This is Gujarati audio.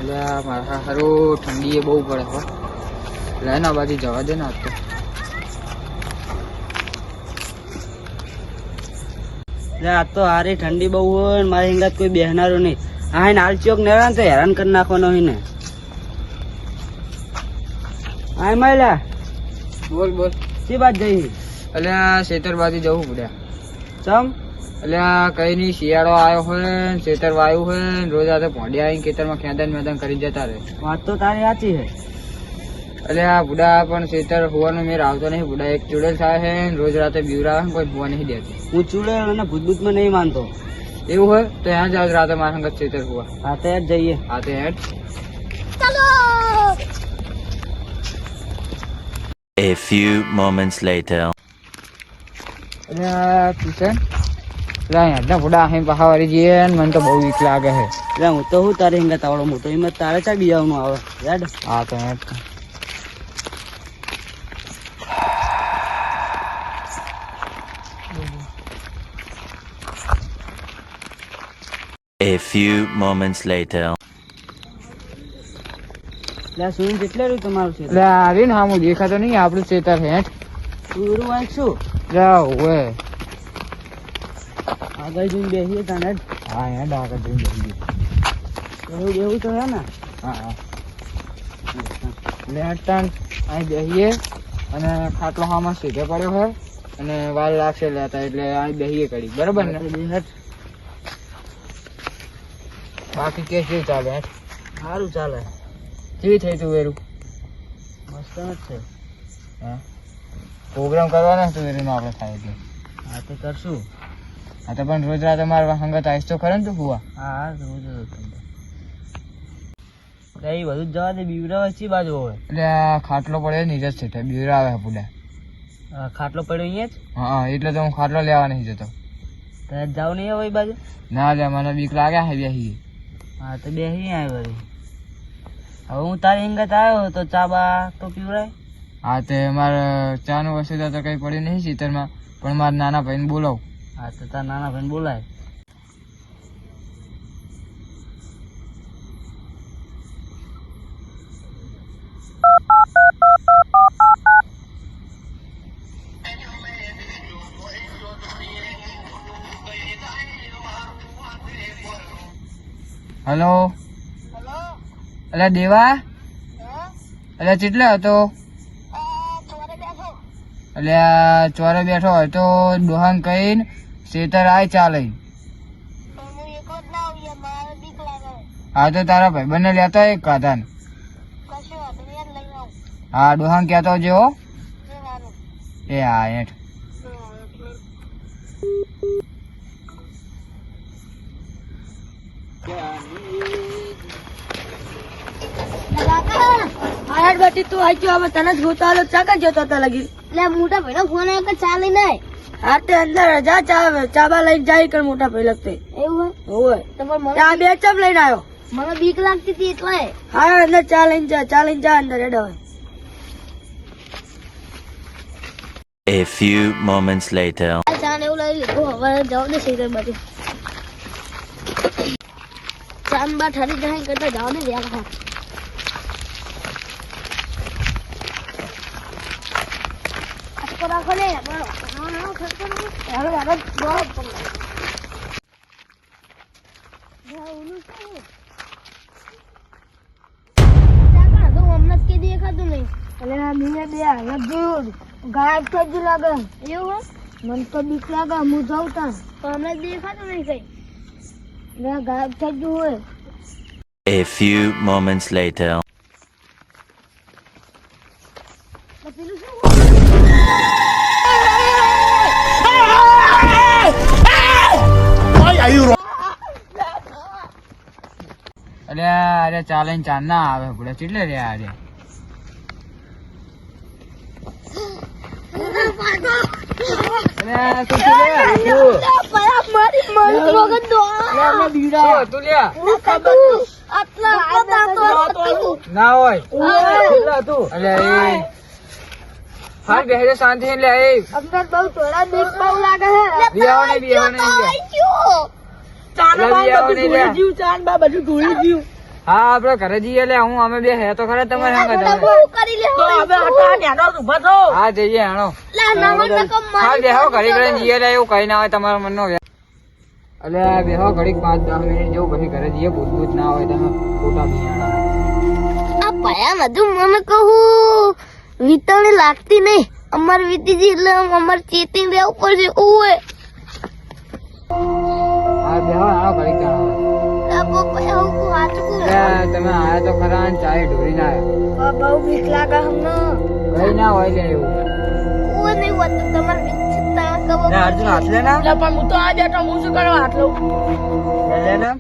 એટલે મારા સારું ઠંડી એ બહુ પડે હો. એટલે એના બાજુ જવા દે ને આજ તો. એટલે આજ તો હારી ઠંડી બહુ હોય ને મારી હિંગાત કોઈ બેહનારું નહીં. હા ને હાલ ચોક ને તો હેરાન કરી નાખવાનો હોય ને. હા માયલા બોલ બોલ. શી વાત જઈ? એટલે ખેતર બાજુ જવું પડે. ચમ? એટલે કઈ નહીં, શિયાળો આવ્યો હોય ને ખેતર વાયું હોય ને રોજ આ તો ભોંડિયા આવીને ખેતરમાં ખેદાન મેદાન કરી જતા રહે. વાત તો તારી સાચી છે. એટલે આ બુડા પણ ખેતર હોવાનો મેર આવતો નહીં. બુડા એક ચૂડેલ થાય છે ને રોજ રાતે બીવરાવે ને કોઈ હોવા નહીં દેતું. હું ચૂડેલ અને ભૂતભૂતમાં નહીં માનતો. એવું હોય તો ત્યાં જાવ રાતે મારા સંગત ખેતર હોવા. હા તો યાર જઈએ. હા તો હેડ. A few moments later. એટલે કિશન હેડના બુડા અહીં પહાવારી જઈએ ને મને તો બહુ વીક લાગે છે. એટલે હું તો હું તારી હિંગા તાવડો મોટો હિંમત તારે ચા બીજાનું આવે યાદ. હા તો હેડ. A few moments later. એટલે સુઈ કેટલે રહ્યું તમારું છે? એટલે આવી ને હું દેખાતો નહીં આપણું ખેતર હેઠ. પૂરું વાંચ શું હોય આગળ જોઈને બેસીએ તને. હા હેડ આગળ જઈને જઈએ. એવું એવું તો હે ને. હા હા એટલે હેડતાન અહીં બેસીએ અને ખાટલો હામાં સીધે પડ્યો હોય અને વાર લાગશે લેતા એટલે અહીં બેસીએ કરી બરોબર ને. બાકી કેસ જેવું ચાલે હેઠ? સારું ચાલે. કેવી થઈ તું વેરું? મસ્ત જ છે. હા પ્રોગ્રામ કરવાનો તું વેરું આપણે થાય એટલે. હા તો કરશું. હા તો પણ રોજ રાતે મારા સંગત આવીશ તો ખરે ને તું હુવા? હા હા રોજ કઈ બધું જવા દે. બીવરા વચ્ચે બાજુ હોય એટલે આ ખાટલો પડ્યો નીરજ છે બીવરા આવે પુડા. ખાટલો પડ્યો અહીંયા જ. હા એટલે તો હું ખાટલો લેવા નહીં જતો. ત્યાં જાવ નહીં હવે એ બાજુ. ના લે મને બીક લાગે હે બેસી. હા તો બેસી આવ્યો વળી. હવે હું તારી હિંગત આવ્યો તો ચા બા તો પીવડાય. હા તે મારે ચાનું વસ્તુ તો કઈ પડ્યું નહીં ખેતરમાં પણ મારા નાના ભાઈને બોલાવું. હા તો તારા નાના ભાઈને બોલાય. હલો અલ્યા દેવા અલ્યા ચેટલે હતો? અલ્યા ચોરે બેઠો હોય તો ડોહાન કહીને ખેતર આય ચાલે. હા તો તારા ભાઈ બંને લેતા એક કાધાન. હા ડોહાન કહેતો જેવો. એ હા હેઠ. તું આવી ગયો હવે તને જ ગોતો આલો ચાકા જતો હતા લગી. એટલે મોટા ભાઈ નો ફોન આવ્યો કે ચાલે નહીં. હા તે અંદર જા ચાબા લઈને જાય કર મોટા ભાઈ લગતે. એવું હોય તમારે બે ચપ લઈને આવ્યો. મને બીક લાગતી હતી એટલે. હા અંદર ચા લઈને જા અંદર હેડો. A few moments later. ચા ને એવું લઈ લીધું હવે જવા દે સીધે બાજુ. ચા બા ઠરી જાય કરતા જવા દે યાર. રાખો ને દેખાતું નહીં. ગાયબ થઈ ગયું લાગે. એવું મને તો બીક લાગે. હું જાઉં ત્યાં તો હમણાં દેખાતું નહીં કઈ. ગાયબ થઈ ગયું હોય. A few moments later. પેલું શું અરે ચાલે ચાર ના આવે ભૂલે ચેટલે રે અરે. ના હોય હાલ બેહે શાંતિ લે. અંદર બહુ થોડા બીક બહુ લાગે છે. બિયાવો નહીં ચાન બા બધું ઢોળી ગયું. હા આપણે ઘરે જઈએ લે હું અમે બે હે તો ખરા તમારે સંગત હવે. કરી લે તો હવે હટા નેનો ઉભા થો. હા જઈએ હાણો લા નમન નકમ હા બેહો ઘડી ઘડી જઈએ લે એવું કઈ ના હોય તમારા મનનો એટલે બેહો ઘડીક 5-10 મિનિટ જેવું પછી ઘરે જઈએ ભૂત ના હોય તમે ખોટા બિયાણા આ ભયા બધું મને કહું વીતવણી લાગતી નહીં અમાર વીતીજી એટલે અમાર ચેતી રહેવું પડશે ઓય હા બેહો હાણો ઘડીક જાણો ભયા હું વાંચું તમે આયા તો ખરા ને ચાય ઢોરી ના આવ્યા બહુ બીક લાગે હમને કઈ ના હોય લે એવું ઓય નહીં હોતું તમાર વિચિત્તા કબો લે અર્જુન હાથ લે ને એટલે પણ હું તો આ બેઠો હું શું કરવા આટલું લે ને